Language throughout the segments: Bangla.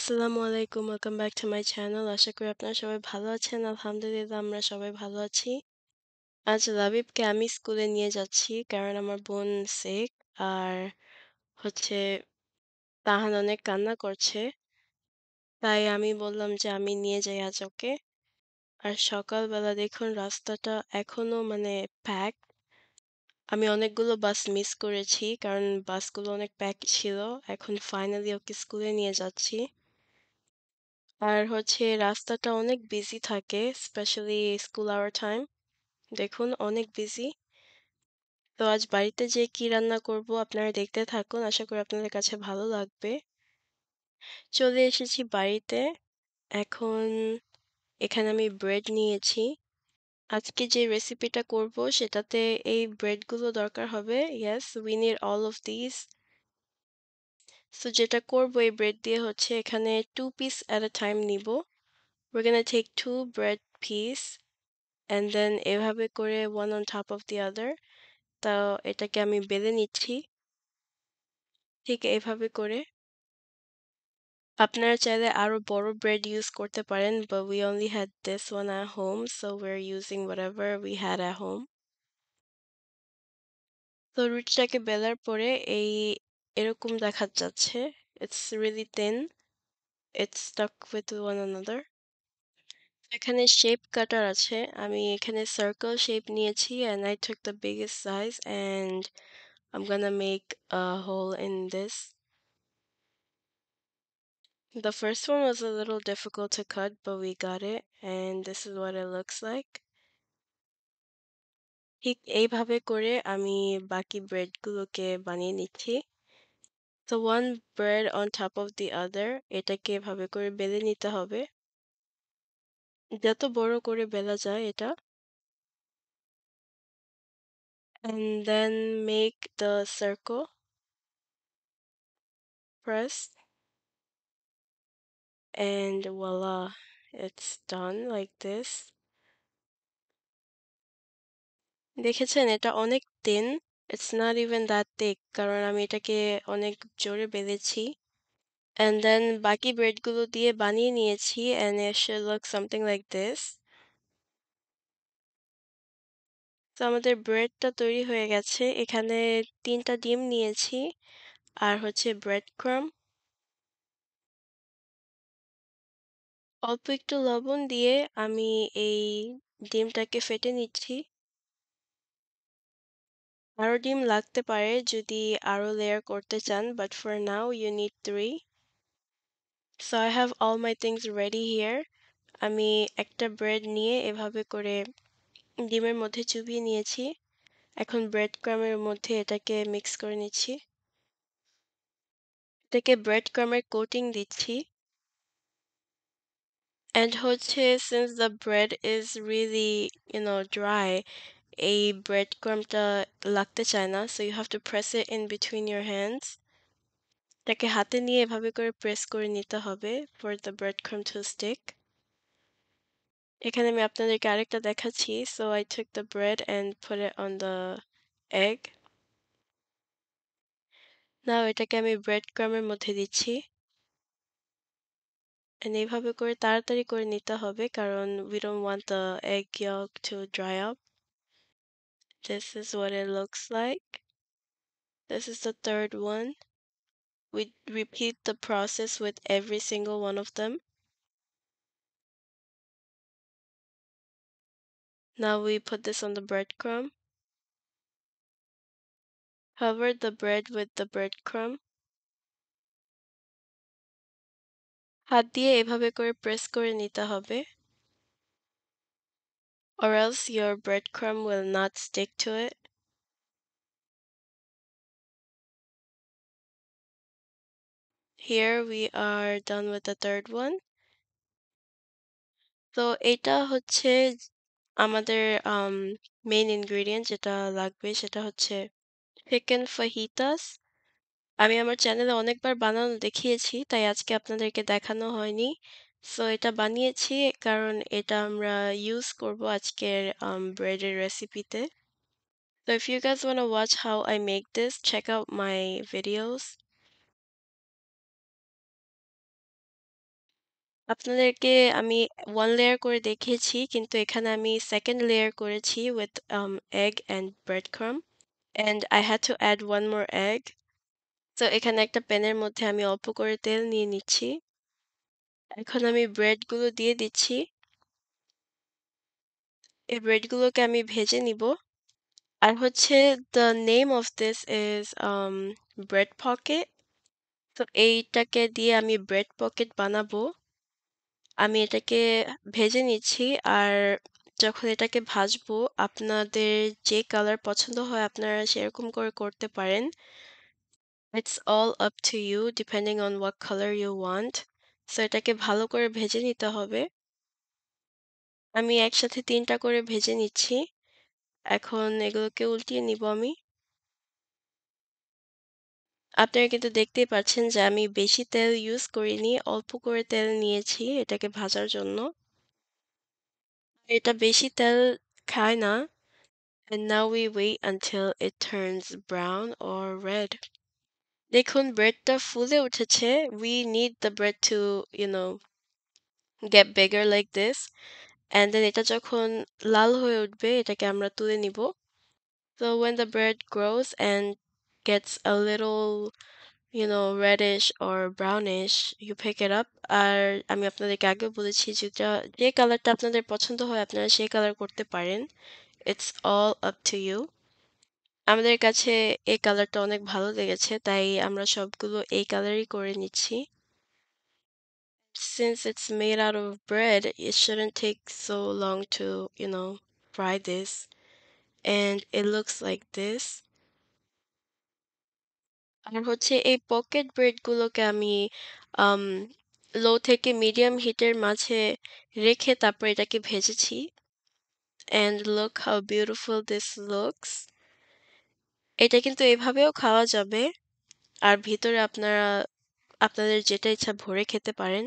আসসালামু আলাইকুম। Welcome back to my channel. আশা করি আপনারা সবাই ভালো আছেন। আলহামদুলিল্লাহ আমরা সবাই ভালো আছি। আজ লাবিবকে আমি স্কুলে নিয়ে যাচ্ছি কারণ আমার বোন সিক আর হচ্ছে তাহান অনেক কান্না করছে। তাই আমি বললাম যে আমি নিয়ে যাই আজ ওকে। আর সকালবেলা দেখুন রাস্তাটা এখনো প্যাকড। আমি অনেকগুলো বাস মিস করেছি কারণ বাসগুলো অনেক প্যাকড ছিল। এখন ফাইনালি ওকে স্কুলে নিয়ে যাচ্ছি। আর রাস্তাটা অনেক বিজি থাকে স্পেশালি স্কুল আওয়ার টাইম। দেখুন অনেক বিজি। তো আজ বাড়িতে যেয়ে কি রান্না করব আপনারা দেখতে থাকুন। আশা করি আপনাদের কাছে ভালো লাগবে। চলে এসেছি বাড়িতে। এখন এখানে আমি ব্রেড নিয়েছি। আজকে যে রেসিপিটা করব সেটাতে এই ব্রেডগুলো দরকার হবে। Yes, we need all of this. So যেটা করব এই ব্রেড দিয়ে এখানে 2 পিস এট আ টাইম নিব। We're gonna take 2 bread piece and then এভাবে করে one on top of the other. তো এটাকে আমি বেলে নিচ্ছি ঠিক এভাবে করে। আপনারা চাইলে আরো বড় ব্রেড ইউজ করতে পারেন, but we only had this one at home, so we're using whatever we had at home. তো রুটিটাকে বেলার পরে এরকম দেখা যাচ্ছে। It's really thin. It's stuck with one another. এখানে শেপ কাটার আছে। আমি এখানে সার্কেল শেপ নিয়েছি and I took the biggest size and I'm gonna make a hole in this. The first one was a little difficult to cut, but we got it, and this is what it looks like. ঠিক এইভাবে করে আমি বাকি ব্রেডগুলোকে বানিয়ে নিচ্ছি। So one bread on top of the other, এটাকে এভাবে করে বেলে নিতে হবে। যত বড় করে বেলা যায় এটা। And then make the circle, press, and voila, it's done like this. দেখেছেন এটা অনেক thin. It's not even that thick কারণ আমি এটাকে অনেক জোরে বেলেছি। And then বাকি ব্রেডগুলো দিয়ে বানিয়ে নিয়েছি and it should look something like this. তো আমাদের ব্রেডটা তৈরি হয়ে গেছে। এখানে 3টা ডিম নিয়েছি আর ব্রেড ক্রাম্ব। অল্প একটু লবণ দিয়ে আমি এই ডিমটাকে ফেটে নিচ্ছি। আরো ডিম লাগতে পারে যদি আরো লেয়ার করতে চান, but for now you need 3. So I have all my things ready here. আমি একটা ব্রেড নিয়ে এভাবে করে ডিমের মধ্যে চুবিয়ে নিয়েছি। এখন ব্রেড ক্রামের মধ্যে এটাকে মিক্স করে নিচ্ছি। এটাকে ব্রেড ক্রামের কোটিং দিচ্ছি। And since the bread is really, dry, এই ব্রেড ক্রামটা লাগতে চায় না, so you have to press it in between your hands. এটাকে হাতে নিয়ে এভাবে করে প্রেস করে নিতে হবে for the breadcrumb to stick. এখানে আমি আপনাদেরকে আরেকটা দেখাচ্ছি. So I took the bread and put it on the egg. Now এটাকে আমি breadcrumbের মধ্যে দিচ্ছি। And এইভাবে করে তাড়াতাড়ি করে নিতে হবে কারণ we don't want the egg yolk to dry up. This is what it looks like. This is the third one. We repeat the process with every single one of them. Now we put this on the breadcrumb. Cover the bread with the breadcrumb. হাত দিয়ে এভাবে করে প্রেস করে নিতে হবে or else your breadcrumb will not stick to it. Here we are done with the third one. তো এটা আমাদের মেইন ইনগ্রেডিয়েন্ট যেটা লাগবে সেটা চিকেন ফাহিতাস। আমি আমার চ্যানেলে অনেকবার বানানো দেখিয়েছি তাই আজকে আপনাদেরকে দেখানো হয়নি। সো এটা বানিয়েছি কারণ এটা আমরা ইউজ করব আজকের ব্রেডের রেসিপিতে। So if you guys want to watch how I make this, check out my videos. আপনাদেরকে আমি 1 লেয়ার করে দেখিয়েছি কিন্তু এখানে আমি 2nd লেয়ার করেছি with egg and breadcrumb and I had to add 1 more egg. তো এখানে একটা প্যানের মধ্যে আমি অল্প করে তেল নিয়ে নিচ্ছি। এখন আমি ব্রেডগুলো দিয়ে দিচ্ছি। এই ব্রেডগুলোকে আমি ভেজে নিবো। আর হচ্ছে the name of this is bread pocket. তো এইটাকে দিয়ে আমি ব্রেড পকেট বানাবো। আমি এটাকে ভেজে নিচ্ছি আর যখন এটাকে ভাজবো আপনাদের যে কালার পছন্দ হয় আপনারা সেরকম করে করতে পারেন। It's all up to you depending on what color you want. So এটাকে ভালো করে ভেজে নিতে হবে। আমি একসাথে ৩ টা করে ভেজে নিচ্ছি। এখন এগুলোকে উল্টিয়ে নিব আমি। আপনারা কিন্তু দেখতেই পাচ্ছেন যে আমি বেশি তেল ইউজ করিনি, অল্প করে তেল নিয়েছি এটাকে ভাজার জন্য। এটা বেশি তেল খায় না। And now we wait until it turns brown or red. দেখুন ব্রেডটা ফুলে উঠেছে। We need the bread to, you know, get bigger like this. And then এটা যখন লাল হয়ে উঠবে এটাকে আমরা তুলে নিব। So when the bread grows and gets a little, you know, reddish or brownish, you pick it up. আর আমি আপনাদেরকে আগেও বলেছি যেটা যে কালারটা আপনাদের পছন্দ হয় আপনারা সেই কালার করতে পারেন। It's all up to you. আমাদের কাছে এই কালারটা অনেক ভালো লেগেছে তাই আমরা সবগুলো এই কালারই করে নিচ্ছি। Since it's made out of bread, it shouldn't take so long to, you know, fry this. And it looks like this. আর হচ্ছে এই পকেট ব্রেডগুলোকে আমি আম লো থেকে মিডিয়াম হিটের মাঝে রেখে তারপর এটাকে ভেজেছি। And look how beautiful this looks. এটা কিন্তু এভাবেও খাওয়া যাবে। আর ভিতরে আপনারা আপনাদের যেটা ইচ্ছা ভরে খেতে পারেন।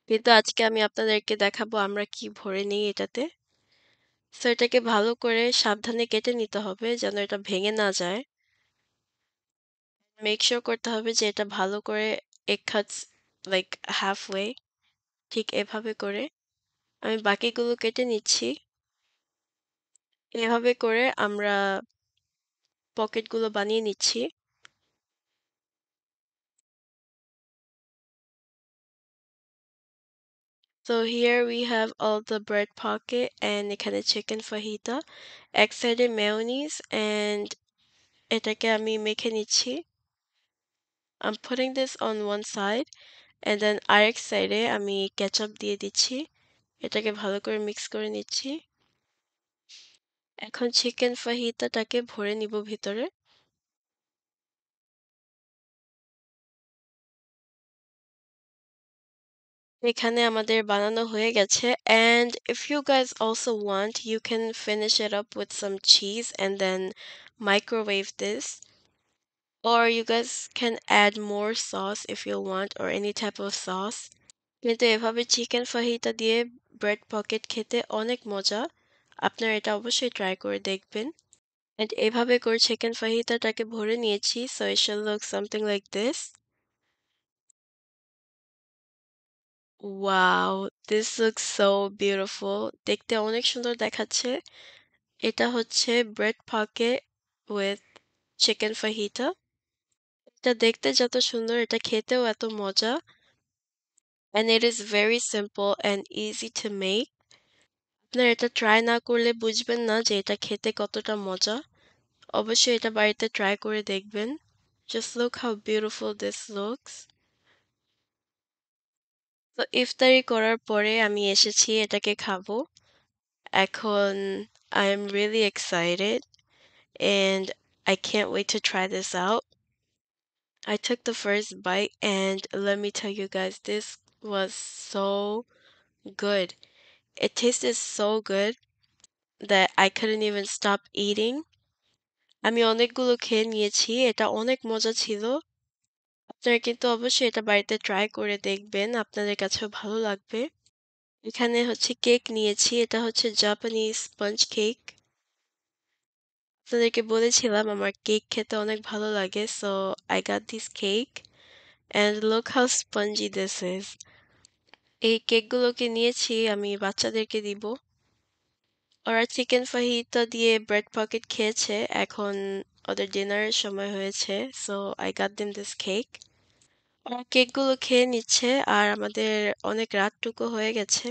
কিন্তু আজকে আমি আপনাদেরকে দেখাবো আমরা কি ভরে নিই এটাতে। সো এটাকে ভালো করে সাবধানে কেটে নিতে হবে যেন এটা ভেঙে না যায়। মেক সিউর করতে হবে যে এটা ভালো করে it cuts like halfway ঠিক এভাবে করে। আমি বাকিগুলো কেটে নিচ্ছি। এভাবে করে আমরা পকেটগুলো বানিয়ে নিচ্ছি। So here we have all the bread pocket and এখানে chicken fajita, এক সাইডে mayonnaise and এটাকে আমি মেখে নিচ্ছি। I'm putting this on one side and then আরেক সাইডে আমি কেচাপ দিয়ে দিচ্ছি। এটাকে ভালো করে মিক্স করে নিচ্ছি। এখন চিকেন ফাহিতাটাকে ভরে নিব ভিতরে। এখানে আমাদের বানানো হয়ে গেছে and if you guys also want you can finish it up with some cheese and then microwave this or you guys can add more sauce if you want or any type of sauce কিন্তু এভাবে চিকেন ফাহিতা দিয়ে ব্রেড পকেট খেতে অনেক মজা আপনারা এটা অবশ্যই ট্রাই করে দেখবেন and এভাবে করে চিকেন ফাহিতাটাকে ভরে নিয়েছি so it should look something like this. Wow, this looks so beautiful. দেখতে অনেক সুন্দর দেখাচ্ছে। এটা হচ্ছে ব্রেড পকেট with চিকেন ফাহিতা। এটা দেখতে যত সুন্দর এটা খেতেও এত মজা and it is very simple and easy to make. আপনারা এটা ট্রাই না করলে বুঝবেন না যে এটা খেতে কতটা মজা। অবশ্যই এটা বাড়িতে ট্রাই করে দেখবেন। Just look how beautiful this looks. তো ইফতারি করার পরে আমি এসেছি এটাকে খাবো। এখন I am really excited and I can't wait to try this out. I took the first bite and let me tell you guys, this was so good. It tasted so good that I couldn't even stop eating. আমি অনেকগুলো খেয়ে নিয়েছি। এটা অনেক মজা ছিল। আপনারা কিন্তু অবশ্যই এটা বাড়িতে ট্রাই করে দেখবেন। আপনাদের কাছেও ভালো লাগবে। এখানে হচ্ছে কেক নিয়েছি। এটা হচ্ছে জাপানিজ স্পঞ্জ কেক। আপনাদেরকে বলেছিলাম আমার কেক খেতে অনেক ভালো লাগে। So I got this cake and look how spongy this is. এই কেকগুলোকে নিয়েছি আমি বাচ্চাদেরকে দিব। ওরা চিকেন ফাহিতা দিয়ে ব্রেড পকেট খেয়েছে। এখন ওদের ডিনারের সময় হয়েছে। So I got them this cake. ওরা কেকগুলো খেয়ে নিচ্ছে আর আমাদের অনেক রাতটুকু হয়ে গেছে।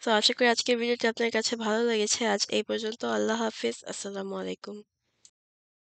তো আশা করি আজকের ভিডিওটি আপনার কাছে ভালো লেগেছে। আজ এই পর্যন্ত। আল্লাহ হাফিজ। আসসালামু আলাইকুম।